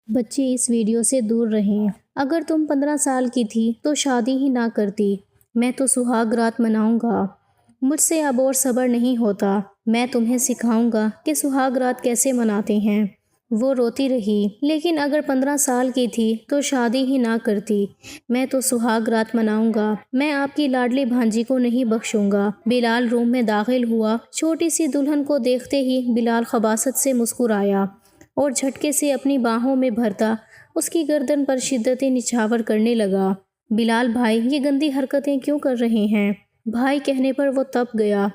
بچے اس ویڈیو سے دور رہیں۔ اگر تم 15 سال کی تھی تو شادی ہی نہ کرتی، میں تو سہاگ رات مناؤں گا۔ مجھ سے اب اور صبر نہیں ہوتا، میں تمہیں سکھاؤں گا کہ سہاگ رات کیسے مناتے ہیں۔ وہ روتی رہی، لیکن اگر 15 سال کی تھی تو شادی ہی نہ کرتی، میں تو سہاگ رات مناؤں گا، میں آپ کی لاڈلی بھانجی کو نہیں بخشوں گا۔ بلال روم میں داخل ہوا۔ چھوٹی سی دلہن کو دیکھتے ہی بلال خباثت سے مسکرایا اور جھٹکے سے اپنی باہوں میں بھرتا اس کی گردن پر شدتی نچھاور کرنے لگا۔ بلال بھائی، یہ گندی حرکتیں کیوں کر رہے ہیں؟ بھائی کہنے پر وہ تپ گیا۔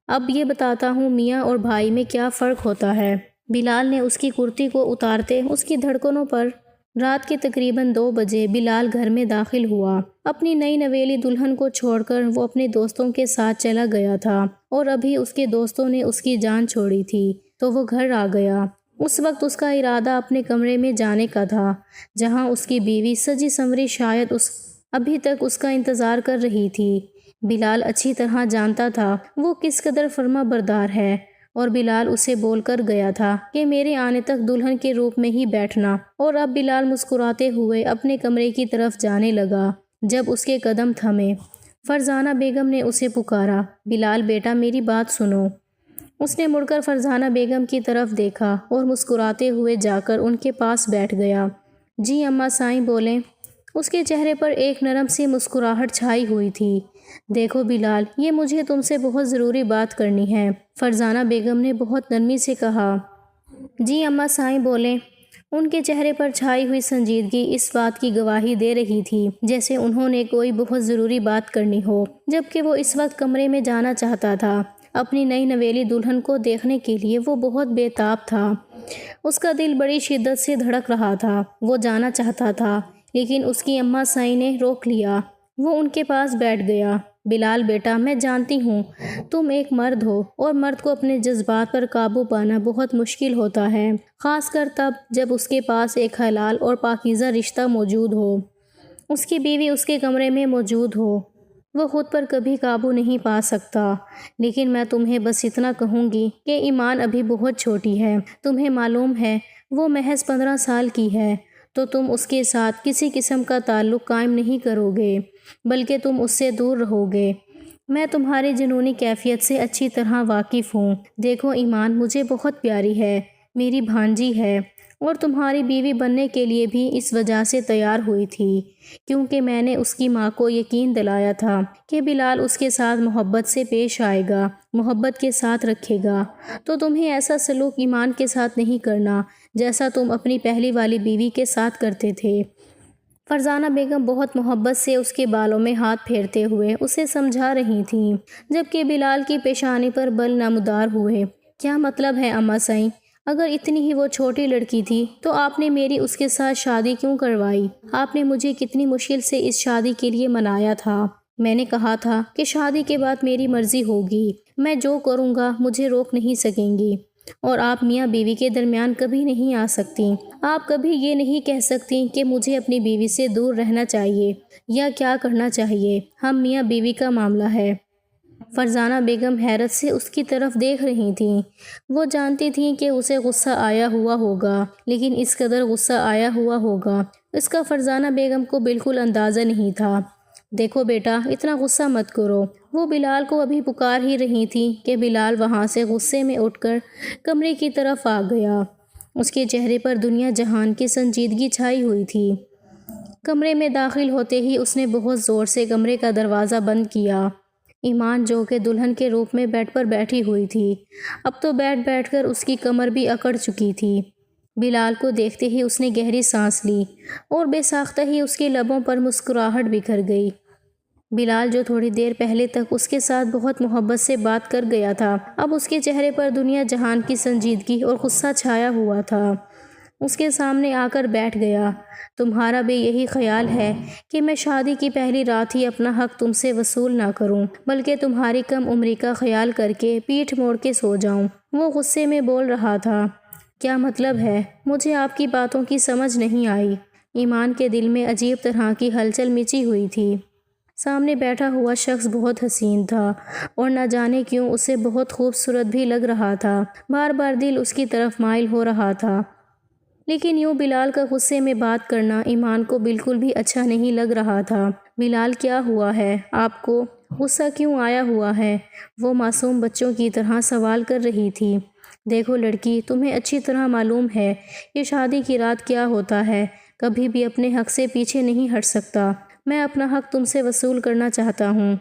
اب یہ بتاتا ہوں میاں اور بھائی میں کیا فرق ہوتا ہے۔ بلال نے اس کی کرتی کو اتارتے اس کی دھڑکنوں پر۔ رات کے تقریباً 2 بجے بلال گھر میں داخل ہوا۔ اپنی نئی نویلی دلہن کو چھوڑ کر وہ اپنے دوستوں کے ساتھ چلا گیا تھا اور ابھی اس کے دوستوں نے اس کی جان چھوڑی تھی تو وہ گھر آ گیا۔ اس وقت اس کا ارادہ اپنے کمرے میں جانے کا تھا، جہاں اس کی بیوی سجی سنوری شاید ابھی تک اس کا انتظار کر رہی تھی۔ بلال اچھی طرح جانتا تھا وہ کس قدر فرما بردار ہے، اور بلال اسے بول کر گیا تھا کہ میرے آنے تک دلہن کے روپ میں ہی بیٹھنا، اور اب بلال مسکراتے ہوئے اپنے کمرے کی طرف جانے لگا جب اس کے قدم تھمے۔ فرزانہ بیگم نے اسے پکارا، بلال بیٹا میری بات سنو۔ اس نے مڑ کر فرزانہ بیگم کی طرف دیکھا اور مسکراتے ہوئے جا کر ان کے پاس بیٹھ گیا۔ جی اماں سائیں بولیں۔ اس کے چہرے پر ایک نرم سی مسکراہٹ چھائی ہوئی تھی۔ دیکھو بلال، یہ مجھے تم سے بہت ضروری بات کرنی ہے، فرزانہ بیگم نے بہت نرمی سے کہا۔ جی اماں سائیں بولیں۔ ان کے چہرے پر چھائی ہوئی سنجیدگی اس بات کی گواہی دے رہی تھی جیسے انہوں نے کوئی بہت ضروری بات کرنی ہو، جبکہ وہ اس وقت کمرے میں جانا چاہتا تھا۔ اپنی نئی نویلی دلہن کو دیکھنے کے لیے وہ بہت بے تاب تھا۔ اس کا دل بڑی شدت سے دھڑک رہا تھا۔ وہ جانا چاہتا تھا، لیکن اس کی اماں سائیں نے روک لیا۔ وہ ان کے پاس بیٹھ گیا۔ بلال بیٹا، میں جانتی ہوں تم ایک مرد ہو، اور مرد کو اپنے جذبات پر قابو پانا بہت مشکل ہوتا ہے، خاص کر تب جب اس کے پاس ایک حلال اور پاکیزہ رشتہ موجود ہو، اس کی بیوی اس کے کمرے میں موجود ہو۔ وہ خود پر کبھی قابو نہیں پا سکتا، لیکن میں تمہیں بس اتنا کہوں گی کہ ایمان ابھی بہت چھوٹی ہے۔ تمہیں معلوم ہے وہ محض 15 سال کی ہے، تو تم اس کے ساتھ کسی قسم کا تعلق قائم نہیں کرو گے، بلکہ تم اس سے دور رہو گے۔ میں تمہاری جنونی کیفیت سے اچھی طرح واقف ہوں۔ دیکھو ایمان مجھے بہت پیاری ہے، میری بھانجی ہے، اور تمہاری بیوی بننے کے لیے بھی اس وجہ سے تیار ہوئی تھی کیونکہ میں نے اس کی ماں کو یقین دلایا تھا کہ بلال اس کے ساتھ محبت سے پیش آئے گا، محبت کے ساتھ رکھے گا۔ تو تمہیں ایسا سلوک ایمان کے ساتھ نہیں کرنا جیسا تم اپنی پہلی والی بیوی کے ساتھ کرتے تھے۔ فرزانہ بیگم بہت محبت سے اس کے بالوں میں ہاتھ پھیرتے ہوئے اسے سمجھا رہی تھیں، جبکہ بلال کی پیشانی پر بل نمودار ہوئے۔ کیا مطلب ہے اماں سائیں؟ اگر اتنی ہی وہ چھوٹی لڑکی تھی تو آپ نے میری اس کے ساتھ شادی کیوں کروائی؟ آپ نے مجھے کتنی مشکل سے اس شادی کے لیے منایا تھا۔ میں نے کہا تھا کہ شادی کے بعد میری مرضی ہوگی، میں جو کروں گا مجھے روک نہیں سکیں گی، اور آپ میاں بیوی کے درمیان کبھی نہیں آ سکتی۔ آپ کبھی یہ نہیں کہہ سکتی کہ مجھے اپنی بیوی سے دور رہنا چاہیے یا کیا کرنا چاہیے۔ ہم میاں بیوی کا معاملہ ہے۔ فرزانہ بیگم حیرت سے اس کی طرف دیکھ رہی تھیں۔ وہ جانتی تھیں کہ اسے غصہ آیا ہوا ہوگا، لیکن اس قدر غصہ آیا ہوا ہوگا اس کا فرزانہ بیگم کو بالکل اندازہ نہیں تھا۔ دیکھو بیٹا، اتنا غصہ مت کرو۔ وہ بلال کو ابھی پکار ہی رہی تھی کہ بلال وہاں سے غصے میں اٹھ کر کمرے کی طرف آ گیا۔ اس کے چہرے پر دنیا جہان کی سنجیدگی چھائی ہوئی تھی۔ کمرے میں داخل ہوتے ہی اس نے بہت زور سے کمرے کا دروازہ بند کیا۔ ایمان جو کہ دلہن کے روپ میں بیڈ پر بیٹھی ہوئی تھی، اب تو بیٹھ کر اس کی کمر بھی اکڑ چکی تھی۔ بلال کو دیکھتے ہی اس نے گہری سانس لی اور بے ساختہ ہی اس کے لبوں پر مسکراہٹ بکھر گئی۔ بلال جو تھوڑی دیر پہلے تک اس کے ساتھ بہت محبت سے بات کر گیا تھا، اب اس کے چہرے پر دنیا جہان کی سنجیدگی اور غصہ چھایا ہوا تھا۔ اس کے سامنے آ کر بیٹھ گیا۔ تمہارا بھی یہی خیال ہے کہ میں شادی کی پہلی رات ہی اپنا حق تم سے وصول نہ کروں، بلکہ تمہاری کم عمری کا خیال کر کے پیٹھ موڑ کے سو جاؤں؟ وہ غصے میں بول رہا تھا۔ کیا مطلب ہے؟ مجھے آپ کی باتوں کی سمجھ نہیں آئی۔ ایمان کے دل میں عجیب طرح کی ہلچل مچی ہوئی تھی۔ سامنے بیٹھا ہوا شخص بہت حسین تھا اور نہ جانے کیوں اسے بہت خوبصورت بھی لگ رہا تھا۔ بار بار دل اس کی طرف مائل ہو رہا تھا۔ لیکن یوں بلال کا غصے میں بات کرنا ایمان کو بالکل بھی اچھا نہیں لگ رہا تھا۔ بلال کیا ہوا ہے؟ آپ کو غصہ کیوں آیا ہوا ہے؟ وہ معصوم بچوں کی طرح سوال کر رہی تھی۔ دیکھو لڑکی، تمہیں اچھی طرح معلوم ہے یہ شادی کی رات کیا ہوتا ہے، کبھی بھی اپنے حق سے پیچھے نہیں ہٹ سکتا۔ میں اپنا حق تم سے وصول کرنا چاہتا ہوں۔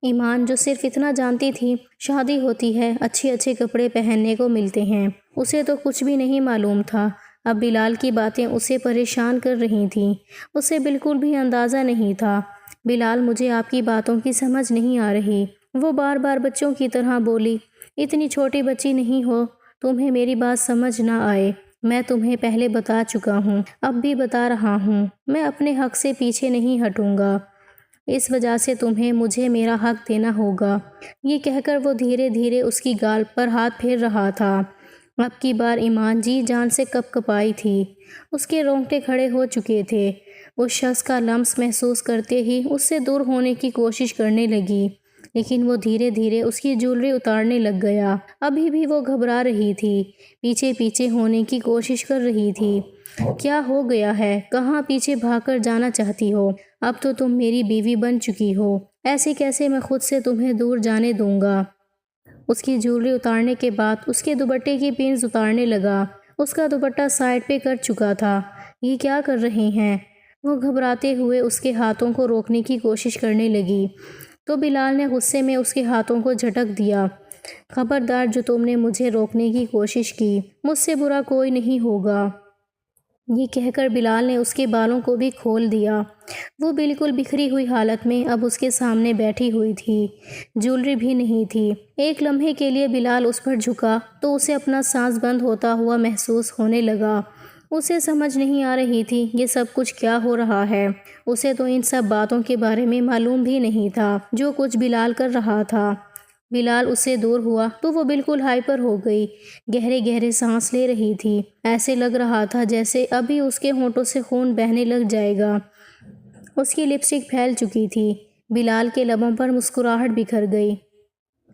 ایمان جو صرف اتنا جانتی تھی شادی ہوتی ہے، اچھے اچھے کپڑے پہننے کو ملتے ہیں، اسے تو کچھ بھی نہیں معلوم تھا۔ اب بلال کی باتیں اسے پریشان کر رہی تھیں، اسے بالکل بھی اندازہ نہیں تھا۔ بلال، مجھے آپ کی باتوں کی سمجھ نہیں آ رہی، وہ بار بار بچوں کی طرح بولی۔ اتنی چھوٹی بچی نہیں ہو تمہیں میری بات سمجھ نہ آئے۔ میں تمہیں پہلے بتا چکا ہوں، اب بھی بتا رہا ہوں، میں اپنے حق سے پیچھے نہیں ہٹوں گا، اس وجہ سے تمہیں مجھے میرا حق دینا ہوگا۔ یہ کہہ کر وہ دھیرے دھیرے اس کی گال پر ہاتھ پھیر رہا تھا۔ اب کی بار ایمان جی جان سے کپ کپائی تھی، اس کے رونگٹے کھڑے ہو چکے تھے۔ اس شخص کا لمس محسوس کرتے ہی اس سے دور ہونے کی کوشش کرنے لگی، لیکن وہ دھیرے دھیرے اس کی جولری اتارنے لگ گیا۔ ابھی بھی وہ گھبرا رہی تھی، پیچھے پیچھے ہونے کی کوشش کر رہی تھی۔ کیا ہو گیا ہے؟ کہاں پیچھے بھاگ کر جانا چاہتی ہو؟ اب تو تم میری بیوی بن چکی ہو، ایسے کیسے میں خود سے تمہیں دور جانے دوں گا؟ اس کی جولری اتارنے کے بعد اس کے دوپٹے کی پنز اتارنے لگا، اس کا دوپٹہ سائڈ پہ کر چکا تھا۔ یہ کیا کر رہے ہیں؟ وہ گھبراتے ہوئے اس کے ہاتھوں کو روکنے کی کوشش کرنے لگی تو بلال نے غصے میں اس کے ہاتھوں کو جھٹک دیا۔ خبردار، جو تم نے مجھے روکنے کی کوشش کی، مجھ سے برا کوئی نہیں ہوگا۔ یہ کہہ کر بلال نے اس کے بالوں کو بھی کھول دیا۔ وہ بالکل بکھری ہوئی حالت میں اب اس کے سامنے بیٹھی ہوئی تھی، جولری بھی نہیں تھی۔ ایک لمحے کے لیے بلال اس پر جھکا تو اسے اپنا سانس بند ہوتا ہوا محسوس ہونے لگا۔ اسے سمجھ نہیں آ رہی تھی یہ سب کچھ کیا ہو رہا ہے، اسے تو ان سب باتوں کے بارے میں معلوم بھی نہیں تھا جو کچھ بلال کر رہا تھا۔ بلال اس سے دور ہوا تو وہ بالکل ہائپر ہو گئی، گہرے گہرے سانس لے رہی تھی، ایسے لگ رہا تھا جیسے ابھی اس کے ہونٹوں سے خون بہنے لگ جائے گا۔ اس کی لپسٹک پھیل چکی تھی، بلال کے لبوں پر مسکراہٹ بکھر گئی۔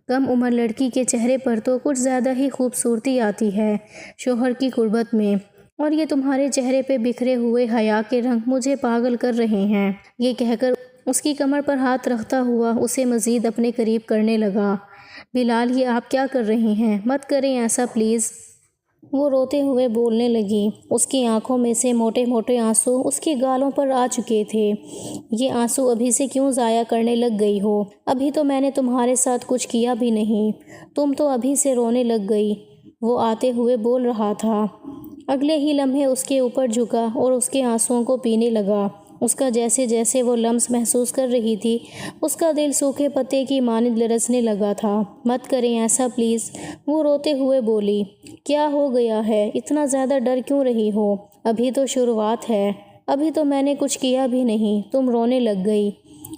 کم عمر لڑکی کے چہرے پر تو کچھ زیادہ ہی خوبصورتی آتی ہے شوہر کی قربت میں، اور یہ تمہارے چہرے پہ بکھرے ہوئے حیا کے رنگ مجھے پاگل کر رہے ہیں۔ یہ کہہ کر اس کی کمر پر ہاتھ رکھتا ہوا اسے مزید اپنے قریب کرنے لگا۔ بلال، یہ آپ کیا کر رہے ہیں؟ مت کریں ایسا پلیز۔ وہ روتے ہوئے بولنے لگی، اس کی آنکھوں میں سے موٹے موٹے آنسو اس کی گالوں پر آ چکے تھے۔ یہ آنسو ابھی سے کیوں ضائع کرنے لگ گئی ہو؟ ابھی تو میں نے تمہارے ساتھ کچھ کیا بھی نہیں، تم تو ابھی سے رونے لگ گئی، وہ آتے ہوئے بول رہا تھا۔ اگلے ہی لمحے اس کے اوپر جھکا اور اس کے آنسوؤں کو پینے لگا۔ اس کا جیسے جیسے وہ لمس محسوس کر رہی تھی اس کا دل سوکھے پتے کی مانند لرزنے لگا تھا۔ مت کریں ایسا پلیز، وہ روتے ہوئے بولی۔ کیا ہو گیا ہے؟ اتنا زیادہ ڈر کیوں رہی ہو؟ ابھی تو شروعات ہے، ابھی تو میں نے کچھ کیا بھی نہیں، تم رونے لگ گئی۔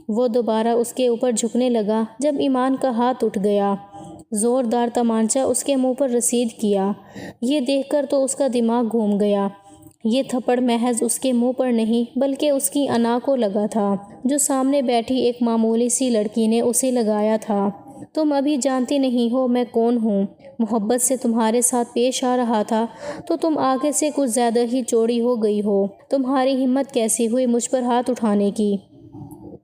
وہ دوبارہ اس کے اوپر جھکنے لگا جب ایمان کا ہاتھ اٹھ گیا، زوردار تمانچہ اس کے منہ پر رسید کیا۔ یہ دیکھ کر تو اس کا دماغ گھوم گیا۔ یہ تھپڑ محض اس کے منہ پر نہیں بلکہ اس کی انا کو لگا تھا جو سامنے بیٹھی ایک معمولی سی لڑکی نے اسے لگایا تھا۔ تم ابھی جانتی نہیں ہو میں کون ہوں، محبت سے تمہارے ساتھ پیش آ رہا تھا تو تم آگے سے کچھ زیادہ ہی چوڑی ہو گئی ہو، تمہاری ہمت کیسی ہوئی مجھ پر ہاتھ اٹھانے کی؟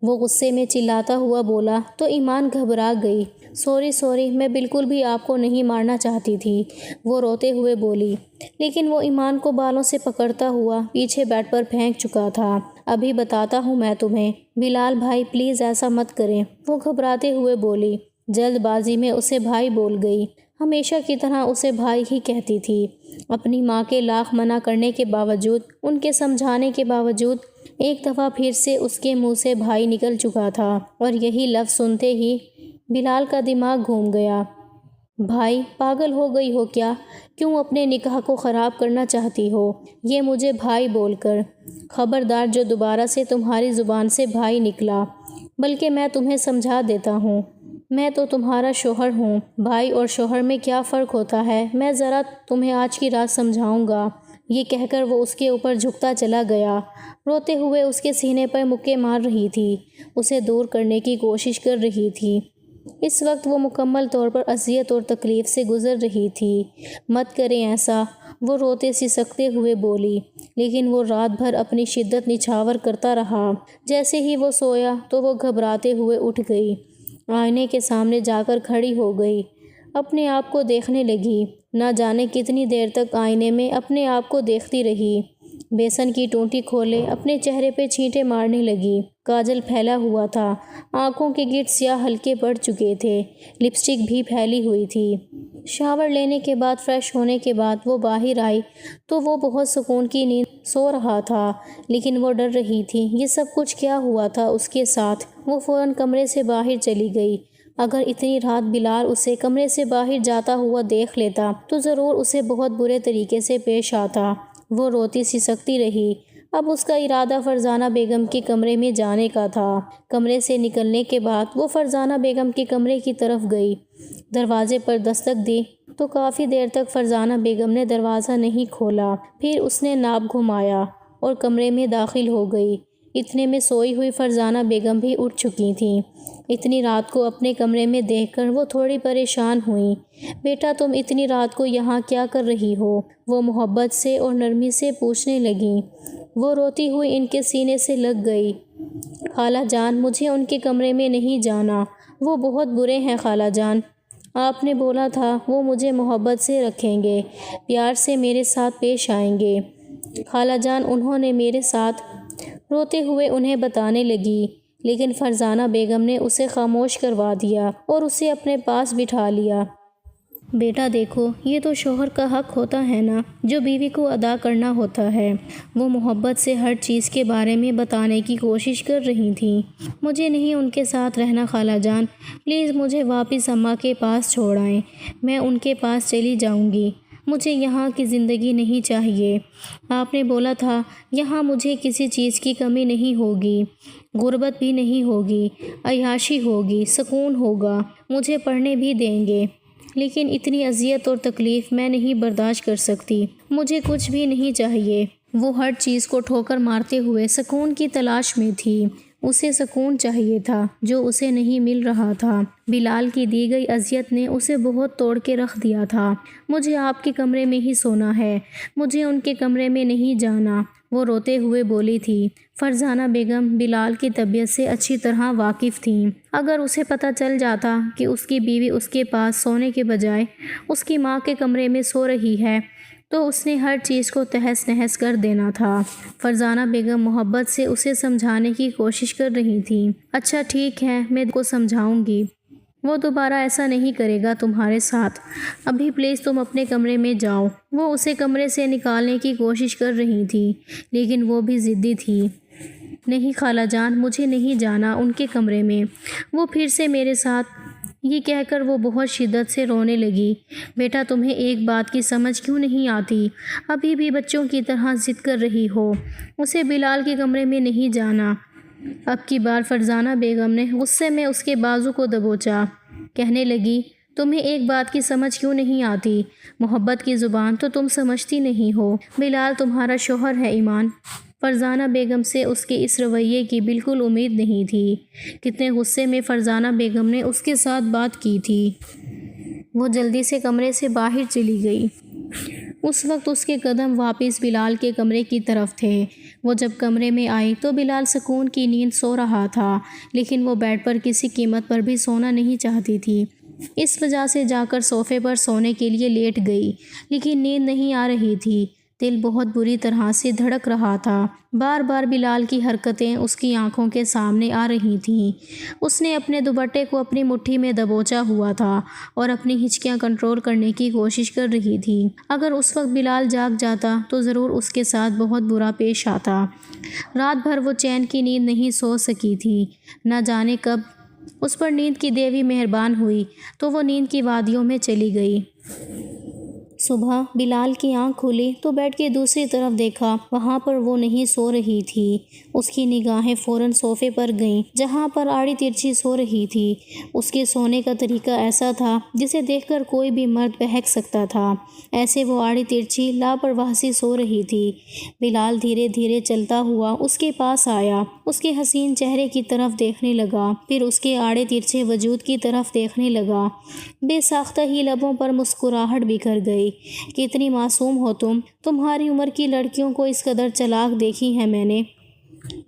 وہ غصے میں چلاتا ہوا بولا تو ایمان گھبرا گئی۔ سوری، میں بالکل بھی آپ کو نہیں مارنا چاہتی تھی، وہ روتے ہوئے بولی، لیکن وہ ایمان کو بالوں سے پکڑتا ہوا پیچھے بیڈ پر پھینک چکا تھا۔ ابھی بتاتا ہوں میں تمہیں، بلال بھائی پلیز ایسا مت کریں، وہ گھبراتے ہوئے بولی۔ جلد بازی میں اسے بھائی بول گئی، ہمیشہ کی طرح اسے بھائی ہی کہتی تھی۔ اپنی ماں کے لاکھ منع کرنے کے باوجود، ان کے سمجھانے کے باوجود، ایک دفعہ پھر سے اس کے منہ سے بھائی نکل چکا تھا، اور یہی لفظ سنتے ہی بلال کا دماغ گھوم گیا۔ بھائی، پاگل ہو گئی ہو کیا؟ کیوں اپنے نکاح کو خراب کرنا چاہتی ہو یہ مجھے بھائی بول کر؟ خبردار، جو دوبارہ سے تمہاری زبان سے بھائی نکلا، بلکہ میں تمہیں سمجھا دیتا ہوں، میں تو تمہارا شوہر ہوں، بھائی اور شوہر میں کیا فرق ہوتا ہے میں ذرا تمہیں آج کی رات سمجھاؤں گا۔ یہ کہہ کر وہ اس کے اوپر جھکتا چلا گیا، روتے ہوئے اس کے سینے پر مکے مار رہی تھی، اسے دور کرنے کی کوشش کر رہی تھی۔ اس وقت وہ مکمل طور پر اذیت اور تکلیف سے گزر رہی تھی۔ مت کریں ایسا، وہ روتے سسکتے ہوئے بولی، لیکن وہ رات بھر اپنی شدت نچھاور کرتا رہا۔ جیسے ہی وہ سویا تو وہ گھبراتے ہوئے اٹھ گئی، آئینے کے سامنے جا کر کھڑی ہو گئی، اپنے آپ کو دیکھنے لگی۔ نہ جانے کتنی دیر تک آئینے میں اپنے آپ کو دیکھتی رہی۔ بیسن کی ٹوٹی کھولے اپنے چہرے پہ چھینٹے مارنے لگی۔ کاجل پھیلا ہوا تھا، آنکھوں کے گرد سیاہ ہلکے پڑ چکے تھے، لپسٹک بھی پھیلی ہوئی تھی۔ شاور لینے کے بعد فریش ہونے کے بعد وہ باہر آئی تو وہ بہت سکون کی نیند سو رہا تھا، لیکن وہ ڈر رہی تھی یہ سب کچھ کیا ہوا تھا اس کے ساتھ۔ وہ فوراً کمرے سے باہر چلی گئی۔ اگر اتنی رات بلال اسے کمرے سے باہر جاتا ہوا دیکھ لیتا تو ضرور اسے بہت برے طریقے سے پیش آتا۔ وہ روتی سسکتی رہی۔ اب اس کا ارادہ فرزانہ بیگم کے کمرے میں جانے کا تھا۔ کمرے سے نکلنے کے بعد وہ فرزانہ بیگم کے کمرے کی طرف گئی، دروازے پر دستک دی تو کافی دیر تک فرزانہ بیگم نے دروازہ نہیں کھولا۔ پھر اس نے ناپ گھمایا اور کمرے میں داخل ہو گئی۔ اتنے میں سوئی ہوئی فرزانہ بیگم بھی اٹھ چکی تھیں۔ اتنی رات کو اپنے کمرے میں دیکھ کر وہ تھوڑی پریشان ہوئیں۔ بیٹا تم اتنی رات کو یہاں کیا کر رہی ہو؟ وہ محبت سے اور نرمی سے پوچھنے لگیں۔ وہ روتی ہوئی ان کے سینے سے لگ گئی۔ خالہ جان مجھے ان کے کمرے میں نہیں جانا، وہ بہت برے ہیں خالہ جان۔ آپ نے بولا تھا وہ مجھے محبت سے رکھیں گے، پیار سے میرے ساتھ پیش آئیں گے۔ خالہ جان انہوں نے میرے ساتھ، روتے ہوئے انہیں بتانے لگی، لیکن فرزانہ بیگم نے اسے خاموش کروا دیا اور اسے اپنے پاس بٹھا لیا۔ بیٹا دیکھو یہ تو شوہر کا حق ہوتا ہے نا جو بیوی کو ادا کرنا ہوتا ہے۔ وہ محبت سے ہر چیز کے بارے میں بتانے کی کوشش کر رہی تھیں۔ مجھے نہیں ان کے ساتھ رہنا خالہ جان، پلیز مجھے واپس اماں کے پاس چھوڑائیں، میں ان کے پاس چلی جاؤں گی، مجھے یہاں کی زندگی نہیں چاہیے۔ آپ نے بولا تھا یہاں مجھے کسی چیز کی کمی نہیں ہوگی، غربت بھی نہیں ہوگی، عیاشی ہوگی، سکون ہوگا، مجھے پڑھنے بھی دیں گے، لیکن اتنی اذیت اور تکلیف میں نہیں برداشت کر سکتی، مجھے کچھ بھی نہیں چاہیے۔ وہ ہر چیز کو ٹھوکر مارتے ہوئے سکون کی تلاش میں تھی۔ اسے سکون چاہیے تھا جو اسے نہیں مل رہا تھا۔ بلال کی دی گئی اذیت نے اسے بہت توڑ کے رکھ دیا تھا۔ مجھے آپ کے کمرے میں ہی سونا ہے، مجھے ان کے کمرے میں نہیں جانا، وہ روتے ہوئے بولی تھی۔ فرزانہ بیگم بلال کی طبیعت سے اچھی طرح واقف تھیں۔ اگر اسے پتہ چل جاتا کہ اس کی بیوی اس کے پاس سونے کے بجائے اس کی ماں کے کمرے میں سو رہی ہے تو اس نے ہر چیز کو تہس نہس کر دینا تھا۔ فرزانہ بیگم محبت سے اسے سمجھانے کی کوشش کر رہی تھیں۔ اچھا ٹھیک ہے میں کو سمجھاؤں گی، وہ دوبارہ ایسا نہیں کرے گا تمہارے ساتھ، ابھی پلیز تم اپنے کمرے میں جاؤ۔ وہ اسے کمرے سے نکالنے کی کوشش کر رہی تھی، لیکن وہ بھی ضدی تھی۔ نہیں خالہ جان مجھے نہیں جانا ان کے کمرے میں، وہ پھر سے میرے ساتھ، یہ کہہ کر وہ بہت شدت سے رونے لگی۔ بیٹا تمہیں ایک بات کی سمجھ کیوں نہیں آتی؟ ابھی بھی بچوں کی طرح ضد کر رہی ہو، اسے بلال کے کمرے میں نہیں جانا۔ اب کی بار فرزانہ بیگم نے غصے میں اس کے بازو کو دبوچا، کہنے لگی تمہیں ایک بات کی سمجھ کیوں نہیں آتی؟ محبت کی زبان تو تم سمجھتی نہیں ہو، بلال تمہارا شوہر ہے ایمان۔ فرزانہ بیگم سے اس کے اس رویے کی بالکل امید نہیں تھی۔ کتنے غصے میں فرزانہ بیگم نے اس کے ساتھ بات کی تھی۔ وہ جلدی سے کمرے سے باہر چلی گئی۔ اس وقت اس کے قدم واپس بلال کے کمرے کی طرف تھے۔ وہ جب کمرے میں آئی تو بلال سکون کی نیند سو رہا تھا، لیکن وہ بیڈ پر کسی قیمت پر بھی سونا نہیں چاہتی تھی۔ اس وجہ سے جا کر صوفے پر سونے کے لیے لیٹ گئی، لیکن نیند نہیں آ رہی تھی۔ دل بہت بری طرح سے دھڑک رہا تھا۔ بار بار بلال کی حرکتیں اس کی آنکھوں کے سامنے آ رہی تھیں۔ اس نے اپنے دوپٹے کو اپنی مٹھی میں دبوچا ہوا تھا اور اپنی ہچکیاں کنٹرول کرنے کی کوشش کر رہی تھی۔ اگر اس وقت بلال جاگ جاتا تو ضرور اس کے ساتھ بہت برا پیش آتا۔ رات بھر وہ چین کی نیند نہیں سو سکی تھی۔ نہ جانے کب اس پر نیند کی دیوی مہربان ہوئی تو وہ نیند کی وادیوں میں چلی گئی۔ صبح بلال کی آنکھ کھلی تو بیڈ کے دوسری طرف دیکھا، وہاں پر وہ نہیں سو رہی تھی۔ اس کی نگاہیں فوراً صوفے پر گئیں جہاں پر آڑی ترچھی سو رہی تھی۔ اس کے سونے کا طریقہ ایسا تھا جسے دیکھ کر کوئی بھی مرد بہک سکتا تھا، ایسے وہ آڑی ترچھی لاپرواہ سی سو رہی تھی۔ بلال دھیرے دھیرے چلتا ہوا اس کے پاس آیا، اس کے حسین چہرے کی طرف دیکھنے لگا، پھر اس کے آڑے ترچھے وجود کی طرف دیکھنے لگا۔ بے ساختہ ہی لبوں پر مسکراہٹ بکھر گئی۔ گئی، کتنی معصوم ہو تمہاری عمر کی لڑکیوں کو اس قدر چلاک دیکھی ہے میں نے،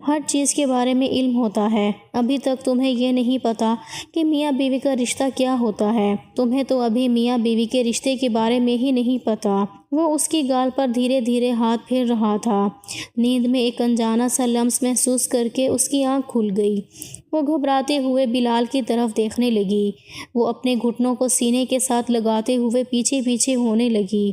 ہر چیز کے بارے میں علم ہوتا ہے، ابھی تک تمہیں یہ نہیں پتا کہ میاں بیوی کا رشتہ کیا ہوتا ہے، تمہیں تو ابھی میاں بیوی کے رشتے کے بارے میں ہی نہیں پتا۔ وہ اس کی گال پر دھیرے دھیرے ہاتھ پھیر رہا تھا۔ نیند میں ایک انجانا سا لمس محسوس کر کے اس کی آنکھ کھل گئی۔ وہ گھبراتے ہوئے بلال کی طرف دیکھنے لگی۔ وہ اپنے گھٹنوں کو سینے کے ساتھ لگاتے ہوئے پیچھے پیچھے ہونے لگی۔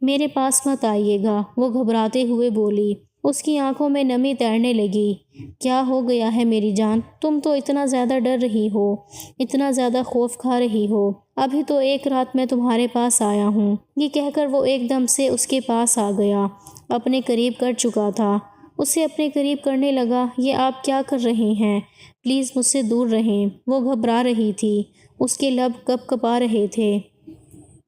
میرے پاس مت آئیے گا، وہ گھبراتے ہوئے بولی۔ اس کی آنکھوں میں نمی تیرنے لگی۔ کیا ہو گیا ہے میری جان؟ تم تو اتنا زیادہ ڈر رہی ہو، اتنا زیادہ خوف کھا رہی ہو۔ ابھی تو ایک رات میں تمہارے پاس آیا ہوں۔ یہ کہہ کر وہ ایک دم سے اس کے پاس آ گیا، اپنے قریب کر چکا تھا۔ اسے اپنے قریب کرنے لگا۔ یہ آپ کیا کر رہے ہیں؟ پلیز مجھ سے دور رہیں۔ وہ گھبرا رہی تھی، اس کے لب کپ کپا رہے تھے،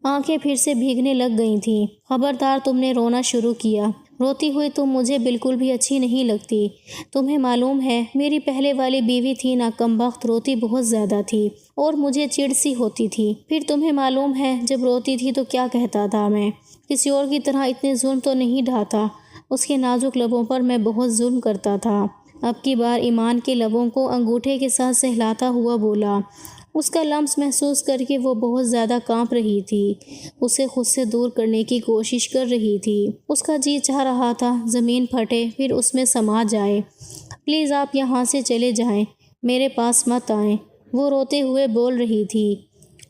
آنکھیں پھر سے بھیگنے لگ گئی تھیں۔ خبردار تم نے رونا شروع کیا۔ روتی ہوئی تم مجھے بالکل بھی اچھی نہیں لگتی۔ تمہیں معلوم ہے میری پہلے والی بیوی تھی نا کمبخت، روتی بہت زیادہ تھی اور مجھے چڑ سی ہوتی تھی۔ پھر تمہیں معلوم ہے جب روتی تھی تو کیا کہتا تھا میں؟ کسی اور کی طرح اتنے ظلم تو نہیں ڈھاتا۔ اس کے نازک لبوں پر میں بہت ظلم کرتا تھا۔ اب کی بار ایمان کے لبوں کو انگوٹھے کے ساتھ سہلاتا ہوا بولا۔ اس کا لمس محسوس کر کے وہ بہت زیادہ کانپ رہی تھی، اسے خود سے دور کرنے کی کوشش کر رہی تھی۔ اس کا جی چاہ رہا تھا زمین پھٹے پھر اس میں سما جائے۔ پلیز آپ یہاں سے چلے جائیں، میرے پاس مت آئیں، وہ روتے ہوئے بول رہی تھی۔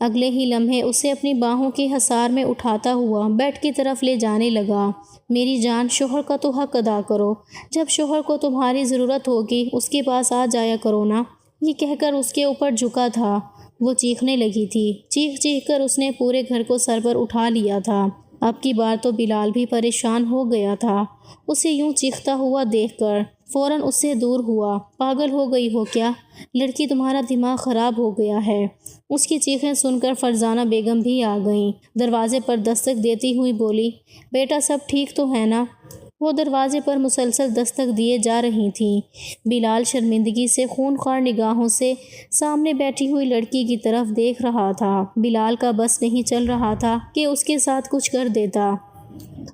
اگلے ہی لمحے اسے اپنی باہوں کے حصار میں اٹھاتا ہوا بیڈ کی طرف لے جانے لگا۔ میری جان، شوہر کا تو حق ادا کرو، جب شوہر کو تمہاری ضرورت ہوگی اس کے پاس آ جایا کرو نا۔ یہ کہہ کر اس کے اوپر جھکا تھا۔ وہ چیخنے لگی تھی۔ چیخ چیخ کر اس نے پورے گھر کو سر پر اٹھا لیا تھا۔ اب کی بار تو بلال بھی پریشان ہو گیا تھا، اسے یوں چیختا ہوا دیکھ کر فوراً اس سے دور ہوا۔ پاگل ہو گئی ہو کیا؟ لڑکی تمہارا دماغ خراب ہو گیا ہے۔ اس کی چیخیں سن کر فرزانہ بیگم بھی آ گئیں، دروازے پر دستک دیتی ہوئی بولی، بیٹا سب ٹھیک تو ہے نا؟ وہ دروازے پر مسلسل دستک دیے جا رہی تھیں۔ بلال شرمندگی سے خونخوار نگاہوں سے سامنے بیٹھی ہوئی لڑکی کی طرف دیکھ رہا تھا۔ بلال کا بس نہیں چل رہا تھا کہ اس کے ساتھ کچھ کر دیتا۔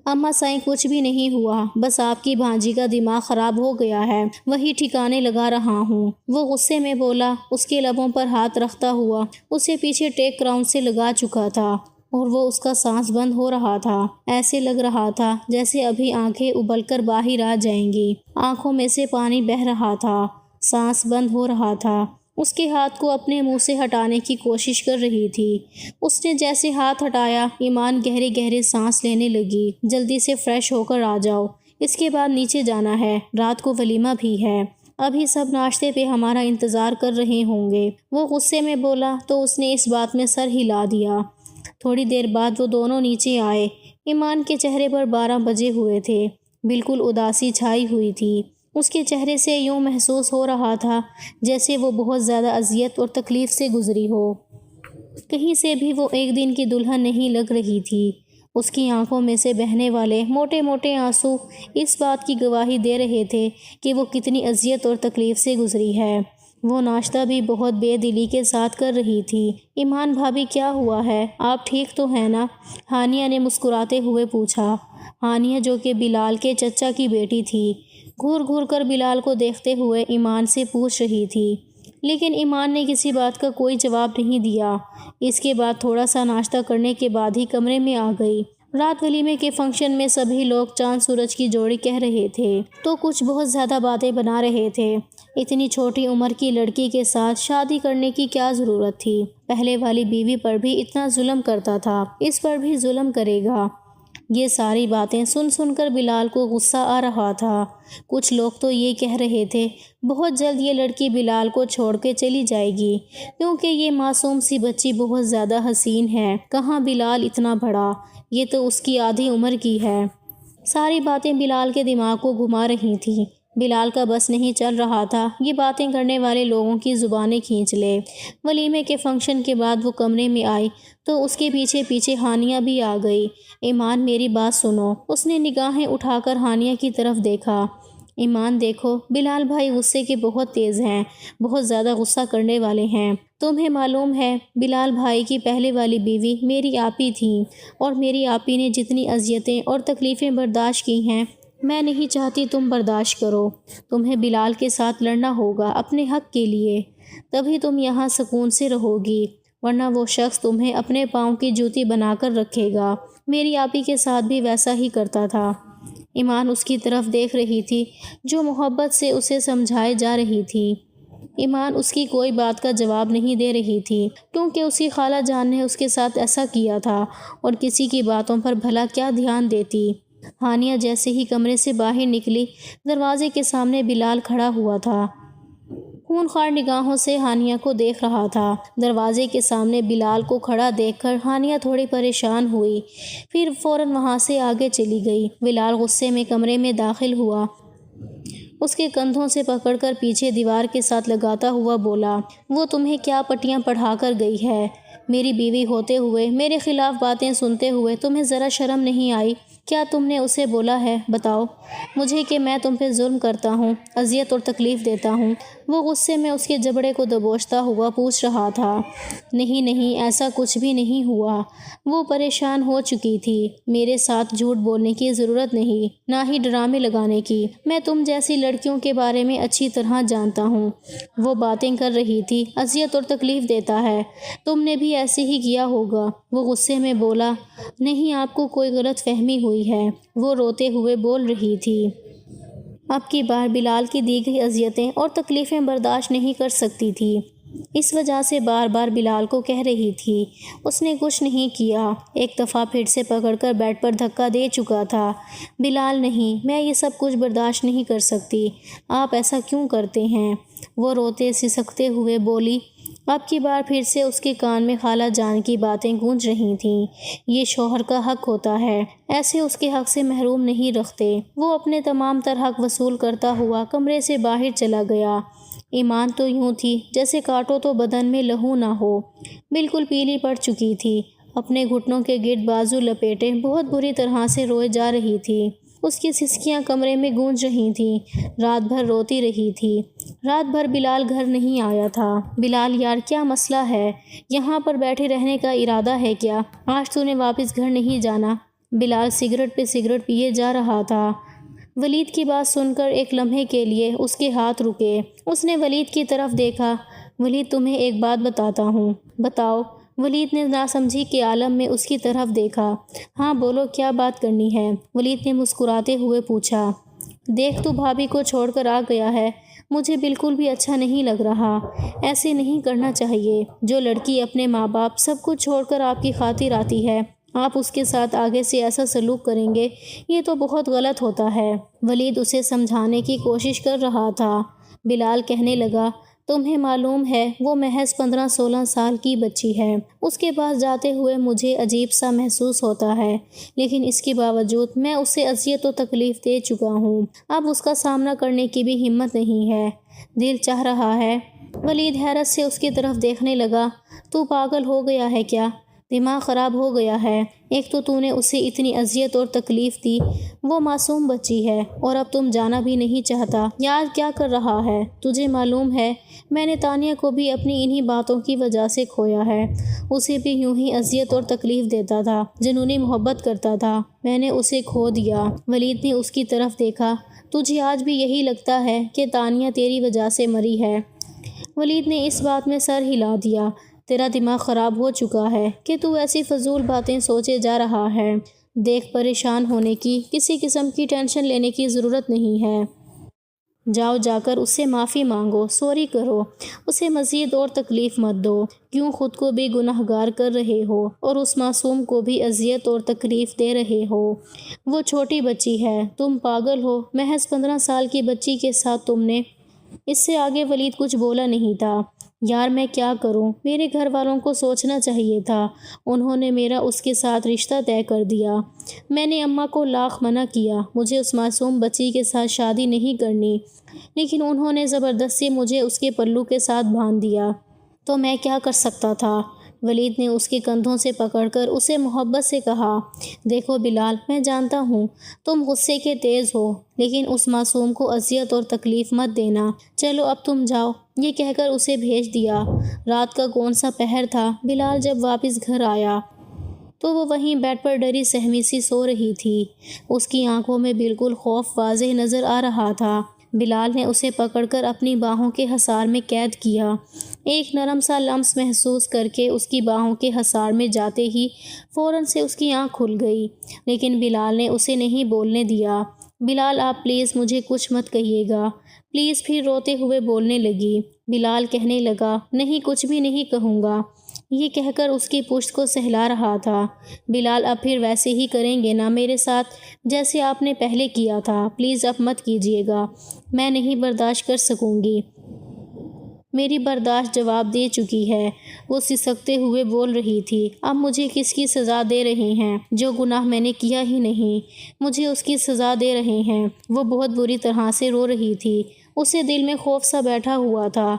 اماں سائیں کچھ بھی نہیں ہوا، بس آپ کی بھانجی کا دماغ خراب ہو گیا ہے، وہی ٹھکانے لگا رہا ہوں، وہ غصے میں بولا، اس کے لبوں پر ہاتھ رکھتا ہوا اسے پیچھے ٹیک کراؤن سے لگا چکا تھا اور وہ اس کا سانس بند ہو رہا تھا۔ ایسے لگ رہا تھا جیسے ابھی آنکھیں ابل کر باہر آ جائیں گی، آنکھوں میں سے پانی بہہ رہا تھا، سانس بند ہو رہا تھا۔ اس کے ہاتھ کو اپنے منہ سے ہٹانے کی کوشش کر رہی تھی۔ اس نے جیسے ہاتھ ہٹایا، ایمان گہرے گہرے سانس لینے لگی۔ جلدی سے فریش ہو کر آ جاؤ، اس کے بعد نیچے جانا ہے، رات کو ولیمہ بھی ہے، ابھی سب ناشتے پہ ہمارا انتظار کر رہے ہوں گے۔ وہ غصے میں بولا تو اس نے اس بات میں سر ہلا دیا۔ تھوڑی دیر بعد وہ دونوں نیچے آئے۔ ایمان کے چہرے پر 12 بجے ہوئے تھے، بالکل اداسی چھائی ہوئی تھی۔ اس کے چہرے سے یوں محسوس ہو رہا تھا جیسے وہ بہت زیادہ اذیت اور تکلیف سے گزری ہو۔ کہیں سے بھی وہ ایک دن کی دلہن نہیں لگ رہی تھی۔ اس کی آنکھوں میں سے بہنے والے موٹے موٹے آنسو اس بات کی گواہی دے رہے تھے کہ وہ کتنی اذیت اور تکلیف سے گزری ہے۔ وہ ناشتہ بھی بہت بے دلی کے ساتھ کر رہی تھی۔ ایمان بھابھی کیا ہوا ہے؟ آپ ٹھیک تو ہیں نا؟ ہانیہ نے مسکراتے ہوئے پوچھا۔ ہانیہ جو کہ بلال کے چچا کی بیٹی تھی، گھور گھور کر بلال کو دیکھتے ہوئے ایمان سے پوچھ رہی تھی، لیکن ایمان نے کسی بات کا کوئی جواب نہیں دیا۔ اس کے بعد تھوڑا سا ناشتہ کرنے کے بعد ہی کمرے میں آ گئی۔ رات ولیمے کے فنکشن میں سبھی لوگ چاند سورج کی جوڑی کہہ رہے تھے تو کچھ بہت زیادہ باتیں بنا رہے تھے۔ اتنی چھوٹی عمر کی لڑکی کے ساتھ شادی کرنے کی کیا ضرورت تھی؟ پہلے والی بیوی پر بھی اتنا ظلم کرتا تھا، اس پر بھی ظلم کرے گا۔ یہ ساری باتیں سن سن کر بلال کو غصہ آ رہا تھا۔ کچھ لوگ تو یہ کہہ رہے تھے بہت جلد یہ لڑکی بلال کو چھوڑ کے چلی جائے گی کیونکہ یہ معصوم سی بچی بہت زیادہ حسین ہے۔ کہاں بلال اتنا بڑا، یہ تو اس کی آدھی عمر کی ہے۔ ساری باتیں بلال کے دماغ کو گھما رہی تھیں۔ بلال کا بس نہیں چل رہا تھا یہ باتیں کرنے والے لوگوں کی زبانیں کھینچ لے۔ ولیمے کے فنکشن کے بعد وہ کمرے میں آئی تو اس کے پیچھے پیچھے ہانیہ بھی آ گئی۔ ایمان میری بات سنو، اس نے نگاہیں اٹھا کر ہانیہ کی طرف دیکھا۔ ایمان دیکھو، بلال بھائی غصے کے بہت تیز ہیں، بہت زیادہ غصہ کرنے والے ہیں۔ تمہیں معلوم ہے بلال بھائی کی پہلے والی بیوی میری آپی تھیں، اور میری آپی نے جتنی اذیتیں اور تکلیفیں برداشت کی ہیں، میں نہیں چاہتی تم برداشت کرو۔ تمہیں بلال کے ساتھ لڑنا ہوگا اپنے حق کے لیے، تبھی تم یہاں سکون سے رہو گی، ورنہ وہ شخص تمہیں اپنے پاؤں کی جوتی بنا کر رکھے گا۔ میری آپی کے ساتھ بھی ویسا ہی کرتا تھا۔ ایمان اس کی طرف دیکھ رہی تھی جو محبت سے اسے سمجھائے جا رہی تھی۔ ایمان اس کی کوئی بات کا جواب نہیں دے رہی تھی، کیونکہ اس کی خالہ جان نے اس کے ساتھ ایسا کیا تھا، اور کسی کی باتوں پر بھلا کیا دھیان دیتی۔ ہانیہ جیسے ہی کمرے سے باہر نکلی، دروازے کے سامنے بلال کھڑا ہوا تھا، خونخوار نگاہوں سے ہانیہ کو دیکھ رہا تھا۔ دروازے کے سامنے بلال کو کھڑا دیکھ کر ہانیہ تھوڑی پریشان ہوئی، پھر فوراً وہاں سے آگے چلی گئی۔ بلال غصے میں کمرے میں داخل ہوا، اس کے کندھوں سے پکڑ کر پیچھے دیوار کے ساتھ لگاتا ہوا بولا، وہ تمہیں کیا پٹیاں پڑھا کر گئی ہے؟ میری بیوی ہوتے ہوئے میرے خلاف باتیں سنتے ہوئے تمہیں ذرا شرم نہیں آئی؟ کیا تم نے اسے بولا ہے، بتاؤ مجھے، کہ میں تم پہ ظلم کرتا ہوں، اذیت اور تکلیف دیتا ہوں؟ وہ غصے میں اس کے جبڑے کو دبوچتا ہوا پوچھ رہا تھا۔ نہیں نہیں، ایسا کچھ بھی نہیں ہوا۔ وہ پریشان ہو چکی تھی۔ میرے ساتھ جھوٹ بولنے کی ضرورت نہیں، نہ ہی ڈرامے لگانے کی، میں تم جیسی لڑکیوں کے بارے میں اچھی طرح جانتا ہوں۔ وہ باتیں کر رہی تھی، اذیت اور تکلیف دیتا ہے، تم نے بھی ایسے ہی کیا ہوگا۔ وہ غصے میں بولا، نہیں، آپ کو کوئی غلط فہمی ہوئی ہے۔ وہ روتے ہوئے بول رہی تھی۔ اب کی بار بلال کی دی گئی اذیتیں اور تکلیفیں برداشت نہیں کر سکتی تھی، اس وجہ سے بار بار بلال کو کہہ رہی تھی۔ اس نے کچھ نہیں کیا، ایک دفعہ پھر سے پکڑ کر بیڈ پر دھکا دے چکا تھا۔ بلال نہیں، میں یہ سب کچھ برداشت نہیں کر سکتی، آپ ایسا کیوں کرتے ہیں؟ وہ روتے سسکتے ہوئے بولی۔ اب کی بار پھر سے اس کے کان میں خالہ جان کی باتیں گونج رہی تھیں، یہ شوہر کا حق ہوتا ہے، ایسے اس کے حق سے محروم نہیں رکھتے۔ وہ اپنے تمام تر حق وصول کرتا ہوا کمرے سے باہر چلا گیا۔ ایمان تو یوں تھی جیسے کاٹو تو بدن میں لہو نہ ہو، بالکل پیلی پڑ چکی تھی، اپنے گھٹنوں کے گرد بازو لپیٹے بہت بری طرح سے روئے جا رہی تھی۔ اس کی سسکیاں کمرے میں گونج رہی تھیں، رات بھر روتی رہی تھی۔ رات بھر بلال گھر نہیں آیا تھا۔ بلال یار، کیا مسئلہ ہے؟ یہاں پر بیٹھے رہنے کا ارادہ ہے کیا؟ آج تو نے واپس گھر نہیں جانا؟ بلال سگریٹ پہ سگریٹ پیے جا رہا تھا۔ ولید کی بات سن کر ایک لمحے کے لیے اس کے ہاتھ رکے۔ اس نے ولید کی طرف دیکھا۔ ولید، تمہیں ایک بات بتاتا ہوں۔ بتاؤ۔ ولید نے ناسمجھی کے عالم میں اس کی طرف دیکھا۔ ہاں بولو، کیا بات کرنی ہے؟ ولید نے مسکراتے ہوئے پوچھا۔ دیکھ، تو بھابھی کو چھوڑ کر آ گیا ہے، مجھے بالکل بھی اچھا نہیں لگ رہا، ایسے نہیں کرنا چاہیے۔ جو لڑکی اپنے ماں باپ سب کچھ چھوڑ کر آپ کی خاطر آتی ہے، آپ اس کے ساتھ آگے سے ایسا سلوک کریں گے، یہ تو بہت غلط ہوتا ہے۔ ولید اسے سمجھانے کی کوشش کر رہا تھا۔ بلال کہنے لگا، تمہیں معلوم ہے وہ محض 15-16 سال کی بچی ہے، اس کے پاس جاتے ہوئے مجھے عجیب سا محسوس ہوتا ہے، لیکن اس کے باوجود میں اسے اذیت و تکلیف دے چکا ہوں، اب اس کا سامنا کرنے کی بھی ہمت نہیں ہے، دل چاہ رہا ہے۔ ولید حیرت سے اس کی طرف دیکھنے لگا۔ تو پاگل ہو گیا ہے کیا؟ دماغ خراب ہو گیا ہے؟ ایک تو نے اسے اتنی اذیت اور تکلیف دی، وہ معصوم بچی ہے، اور اب تم جانا بھی نہیں چاہتا۔ یار کیا کر رہا ہے؟ تجھے معلوم ہے میں نے تانیہ کو بھی اپنی انہی باتوں کی وجہ سے کھویا ہے، اسے بھی یوں ہی اذیت اور تکلیف دیتا تھا، جنونی محبت کرتا تھا، میں نے اسے کھو دیا۔ ولید نے اس کی طرف دیکھا۔ تجھے آج بھی یہی لگتا ہے کہ تانیہ تیری وجہ سے مری ہے؟ ولید نے اس بات میں سر ہلا دیا۔ تیرا دماغ خراب ہو چکا ہے کہ تو ایسی فضول باتیں سوچے جا رہا ہے۔ دیکھ، پریشان ہونے کی، کسی قسم کی ٹینشن لینے کی ضرورت نہیں ہے۔ جاؤ، جا کر اس سے معافی مانگو، سوری کرو، اسے مزید اور تکلیف مت دو، کیوں خود کو بھی گنہگار کر رہے ہو اور اس معصوم کو بھی اذیت اور تکلیف دے رہے ہو؟ وہ چھوٹی بچی ہے، تم پاگل ہو، محض 15 سال کی بچی کے ساتھ تم نے۔ اس سے آگے ولید کچھ بولا نہیں تھا۔ یار میں کیا کروں، میرے گھر والوں کو سوچنا چاہیے تھا، انہوں نے میرا اس کے ساتھ رشتہ طے کر دیا، میں نے اماں کو لاکھ منع کیا، مجھے اس معصوم بچی کے ساتھ شادی نہیں کرنی، لیکن انہوں نے زبردستی مجھے اس کے پلو کے ساتھ باندھ دیا، تو میں کیا کر سکتا تھا؟ ولید نے اس کے کندھوں سے پکڑ کر اسے محبت سے کہا، دیکھو بلال، میں جانتا ہوں تم غصے کے تیز ہو، لیکن اس معصوم کو اذیت اور تکلیف مت دینا۔ چلو اب تم جاؤ۔ یہ کہہ کر اسے بھیج دیا۔ رات کا کون سا پہر تھا۔ بلال جب واپس گھر آیا تو وہ وہیں بیڈ پر ڈری سہمی سی سو رہی تھی۔ اس کی آنکھوں میں بالکل خوف واضح نظر آ رہا تھا۔ بلال نے اسے پکڑ کر اپنی باہوں کے حصار میں قید کیا۔ ایک نرم سا لمس محسوس کر کے اس کی باہوں کے حصار میں جاتے ہی فوراً سے اس کی آنکھ کھل گئی، لیکن بلال نے اسے نہیں بولنے دیا۔ بلال، آپ پلیز مجھے کچھ مت کہیے گا، پلیز۔ پھر روتے ہوئے بولنے لگی۔ بلال کہنے لگا، نہیں، کچھ بھی نہیں کہوں گا، یہ کہہ کر اس کی پشت کو سہلا رہا تھا۔ بلال، اب پھر ویسے ہی کریں گے نا میرے ساتھ جیسے آپ نے پہلے کیا تھا؟ پلیز اب مت کیجیے گا، میں نہیں برداشت کر سکوں گی، میری برداشت جواب دے چکی ہے۔ وہ سسکتے ہوئے بول رہی تھی، اب مجھے کس کی سزا دے رہے ہیں؟ جو گناہ میں نے کیا ہی نہیں، مجھے اس کی سزا دے رہے ہیں۔ وہ بہت بری طرح سے رو رہی تھی۔ اسے دل میں خوف سا بیٹھا ہوا تھا۔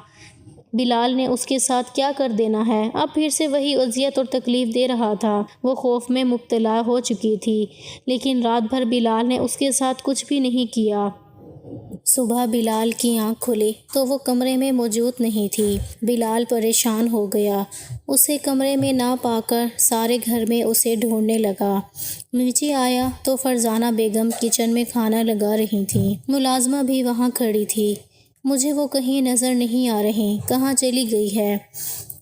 بلال نے اس کے ساتھ کیا کر دینا ہے؟ اب پھر سے وہی اذیت اور تکلیف دے رہا تھا۔ وہ خوف میں مبتلا ہو چکی تھی، لیکن رات بھر بلال نے اس کے ساتھ کچھ بھی نہیں کیا۔ صبح بلال کی آنکھ کھلی تو وہ کمرے میں موجود نہیں تھی۔ بلال پریشان ہو گیا۔ اسے کمرے میں نہ پا کر سارے گھر میں اسے ڈھونڈنے لگا۔ نیچے آیا تو فرزانہ بیگم کچن میں کھانا لگا رہی تھیں۔ ملازمہ بھی وہاں کھڑی تھی۔ مجھے وہ کہیں نظر نہیں آ رہی، کہاں چلی گئی ہے؟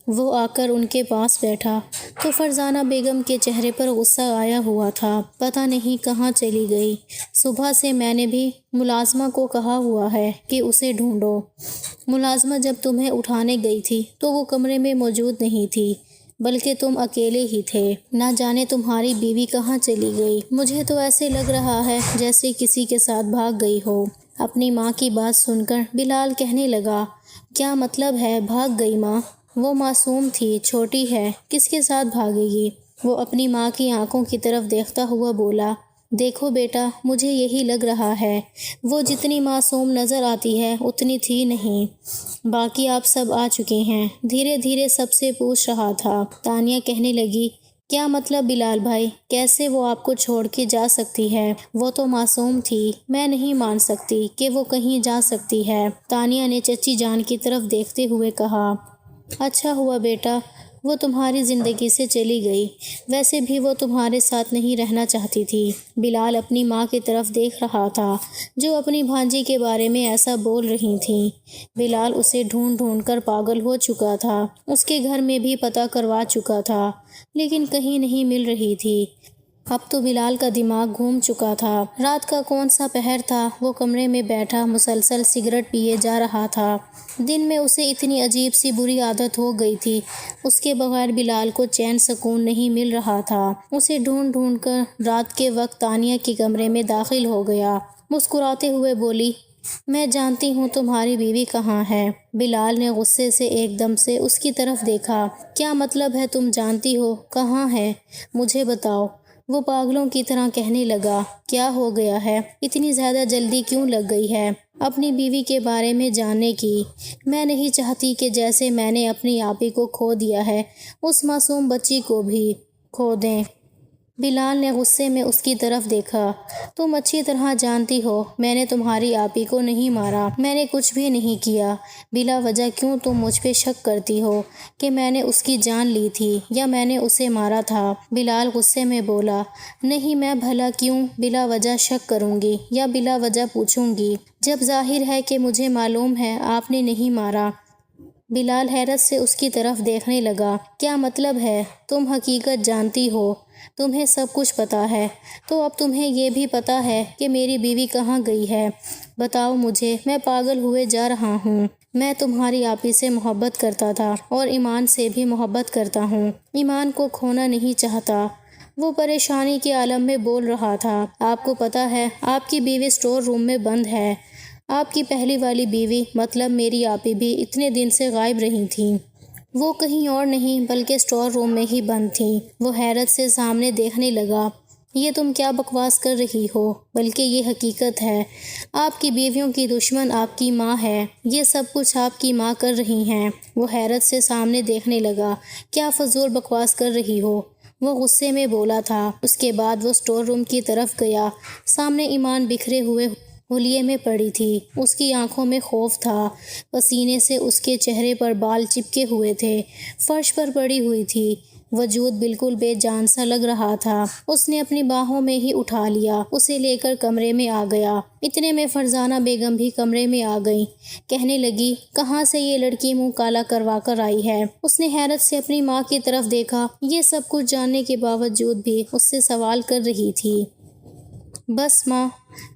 وہ آ کر ان کے پاس بیٹھا تو فرزانہ بیگم کے چہرے پر غصہ آیا ہوا تھا۔ پتہ نہیں کہاں چلی گئی، صبح سے میں نے بھی ملازمہ کو کہا ہوا ہے کہ اسے ڈھونڈو۔ ملازمہ جب تمہیں اٹھانے گئی تھی تو وہ کمرے میں موجود نہیں تھی، بلکہ تم اکیلے ہی تھے۔ نہ جانے تمہاری بیوی کہاں چلی گئی، مجھے تو ایسے لگ رہا ہے جیسے کسی کے ساتھ بھاگ گئی ہو۔ اپنی ماں کی بات سن کر بلال کہنے لگا، کیا مطلب ہے بھاگ گئی ماں؟ وہ معصوم تھی، چھوٹی ہے، کس کے ساتھ بھاگے گی؟ وہ اپنی ماں کی آنکھوں کی طرف دیکھتا ہوا بولا، دیکھو بیٹا، مجھے یہی لگ رہا ہے، وہ جتنی معصوم نظر آتی ہے اتنی تھی نہیں۔ باقی آپ سب آ چکے ہیں۔ دھیرے دھیرے سب سے پوچھ رہا تھا۔ تانیہ کہنے لگی، کیا مطلب بلال بھائی؟ کیسے وہ آپ کو چھوڑ کے جا سکتی ہے؟ وہ تو معصوم تھی، میں نہیں مان سکتی کہ وہ کہیں جا سکتی ہے۔ تانیہ نے چچی جان کی طرف دیکھتے ہوئے کہا، اچھا ہوا بیٹا، وہ تمہاری زندگی سے چلی گئی، ویسے بھی وہ تمہارے ساتھ نہیں رہنا چاہتی تھی۔ بلال اپنی ماں کی طرف دیکھ رہا تھا جو اپنی بھانجی کے بارے میں ایسا بول رہی تھیں۔ بلال اسے ڈھونڈ ڈھونڈ کر پاگل ہو چکا تھا، اس کے گھر میں بھی پتہ کروا چکا تھا، لیکن کہیں نہیں مل رہی تھی۔ اب تو بلال کا دماغ گھوم چکا تھا۔ رات کا کون سا پہر تھا، وہ کمرے میں بیٹھا مسلسل سگریٹ پیے جا رہا تھا۔ دن میں اسے اتنی عجیب سی بری عادت ہو گئی تھی، اس کے بغیر بلال کو چین سکون نہیں مل رہا تھا۔ اسے ڈھونڈ ڈھونڈ کر رات کے وقت تانیہ کے کمرے میں داخل ہو گیا۔ مسکراتے ہوئے بولی، میں جانتی ہوں تمہاری بیوی کہاں ہے۔ بلال نے غصے سے ایک دم سے اس کی طرف دیکھا، کیا مطلب ہے تم جانتی ہو کہاں ہے؟ مجھے بتاؤ۔ وہ پاگلوں کی طرح کہنے لگا، کیا ہو گیا ہے؟ اتنی زیادہ جلدی کیوں لگ گئی ہے اپنی بیوی کے بارے میں جاننے کی؟ میں نہیں چاہتی کہ جیسے میں نے اپنی آپی کو کھو دیا ہے اس معصوم بچی کو بھی کھو دیں۔ بلال نے غصے میں اس کی طرف دیکھا، تم اچھی طرح جانتی ہو میں نے تمہاری آپی کو نہیں مارا، میں نے کچھ بھی نہیں کیا۔ بلا وجہ کیوں تم مجھ پہ شک کرتی ہو کہ میں نے اس کی جان لی تھی یا میں نے اسے مارا تھا؟ بلال غصے میں بولا، نہیں، میں بھلا کیوں بلا وجہ شک کروں گی یا بلا وجہ پوچھوں گی، جب ظاہر ہے کہ مجھے معلوم ہے آپ نے نہیں مارا۔ بلال حیرت سے اس کی طرف دیکھنے لگا، کیا مطلب ہے؟ تم حقیقت جانتی ہو، تمہیں سب کچھ پتا ہے، تو اب تمہیں یہ بھی پتا ہے کہ میری بیوی کہاں گئی ہے؟ بتاؤ مجھے، میں پاگل ہوئے جا رہا ہوں۔ میں تمہاری آپی سے محبت کرتا تھا اور ایمان سے بھی محبت کرتا ہوں، ایمان کو کھونا نہیں چاہتا۔ وہ پریشانی کے عالم میں بول رہا تھا، آپ کو پتا ہے آپ کی بیوی اسٹور روم میں بند ہے، آپ کی پہلی والی بیوی مطلب میری آپی بھی اتنے دن سے غائب رہی تھیں، وہ کہیں اور نہیں بلکہ اسٹور روم میں ہی بند تھیں۔ وہ حیرت سے سامنے دیکھنے لگا، یہ تم کیا بکواس کر رہی ہو؟ بلکہ یہ حقیقت ہے۔ آپ کی بیویوں کی دشمن آپ کی ماں ہے۔ یہ سب کچھ آپ کی ماں کر رہی ہیں۔ وہ حیرت سے سامنے دیکھنے لگا۔ کیا فضول بکواس کر رہی ہو؟ وہ غصے میں بولا تھا۔ اس کے بعد وہ اسٹور روم کی طرف گیا۔ سامنے ایمان بکھرے ہوئے ہولیے میں پڑی تھی۔ اس کی آنکھوں میں خوف تھا۔ پسینے سے اس کے چہرے پر بال چپکے ہوئے تھے۔ فرش پر پڑی ہوئی تھی۔ وجود بالکل بے جان سا لگ رہا تھا۔ اس نے اپنی باہوں میں ہی اٹھا لیا، اسے لے کر کمرے میں آ گیا۔ اتنے میں فرزانہ بیگم بھی کمرے میں آ گئیں۔ کہنے لگی، کہاں سے یہ لڑکی منہ کالا کروا کر آئی ہے؟ اس نے حیرت سے اپنی ماں کی طرف دیکھا۔ یہ سب کچھ جاننے کے باوجود بھی اس سے سوال کر رہی تھی۔ بس ماں،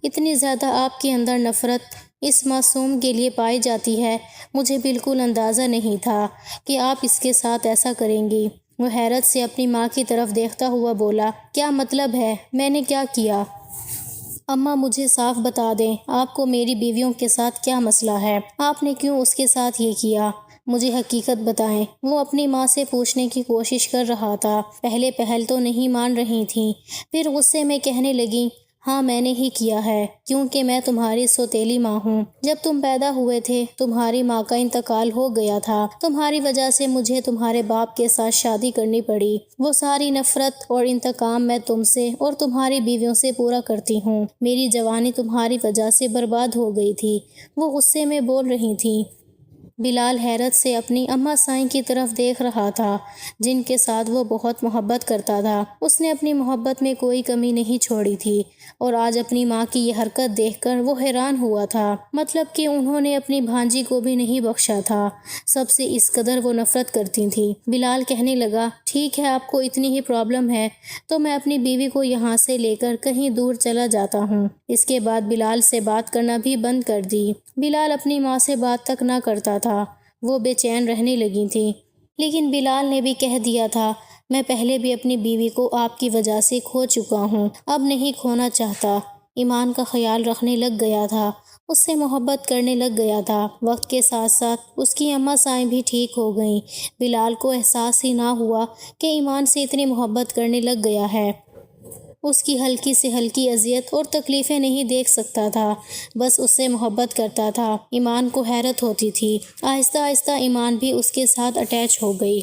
اتنی زیادہ آپ کے اندر نفرت اس معصوم کے لیے پائی جاتی ہے، مجھے بالکل اندازہ نہیں تھا کہ آپ اس کے ساتھ ایسا کریں گی۔ وہ حیرت سے اپنی ماں کی طرف دیکھتا ہوا بولا، کیا مطلب ہے؟ میں نے کیا کیا؟ اماں مجھے صاف بتا دیں، آپ کو میری بیویوں کے ساتھ کیا مسئلہ ہے؟ آپ نے کیوں اس کے ساتھ یہ کیا؟ مجھے حقیقت بتائیں۔ وہ اپنی ماں سے پوچھنے کی کوشش کر رہا تھا۔ پہل تو نہیں مان رہی تھیں، پھر غصے میں کہنے لگی، ہاں میں نے ہی کیا ہے، کیونکہ میں تمہاری سوتیلی ماں ہوں۔ جب تم پیدا ہوئے تھے تمہاری ماں کا انتقال ہو گیا تھا۔ تمہاری وجہ سے مجھے تمہارے باپ کے ساتھ شادی کرنی پڑی۔ وہ ساری نفرت اور انتقام میں تم سے اور تمہاری بیویوں سے پورا کرتی ہوں۔ میری جوانی تمہاری وجہ سے برباد ہو گئی تھی۔ وہ غصے میں بول رہی تھی۔ بلال حیرت سے اپنی اماں سائیں کی طرف دیکھ رہا تھا، جن کے ساتھ وہ بہت محبت کرتا تھا۔ اس نے اپنی محبت میں کوئی کمی نہیں چھوڑی تھی، اور آج اپنی ماں کی یہ حرکت دیکھ کر وہ حیران ہوا تھا۔ مطلب کہ انہوں نے اپنی بھانجی کو بھی نہیں بخشا تھا۔ سب سے اس قدر وہ نفرت کرتی تھی۔ بلال کہنے لگا، ٹھیک ہے، آپ کو اتنی ہی پرابلم ہے تو میں اپنی بیوی کو یہاں سے لے کر کہیں دور چلا جاتا ہوں۔ اس کے بعد بلال سے بات کرنا بھی بند کر دی۔ بلال اپنی ماں سے بات تک نہ کرتا تھا۔ وہ بے چین رہنے لگی تھی، لیکن بلال نے بھی کہہ دیا تھا، میں پہلے بھی اپنی بیوی کو آپ کی وجہ سے کھو چکا ہوں، اب نہیں کھونا چاہتا۔ ایمان کا خیال رکھنے لگ گیا تھا، اس سے محبت کرنے لگ گیا تھا۔ وقت کے ساتھ ساتھ اس کی اماں سائیں بھی ٹھیک ہو گئیں۔ بلال کو احساس ہی نہ ہوا کہ ایمان سے اتنی محبت کرنے لگ گیا ہے۔ اس کی ہلکی سے ہلکی اذیت اور تکلیفیں نہیں دیکھ سکتا تھا، بس اس سے محبت کرتا تھا۔ ایمان کو حیرت ہوتی تھی۔ آہستہ آہستہ ایمان بھی اس کے ساتھ اٹیچ ہو گئی۔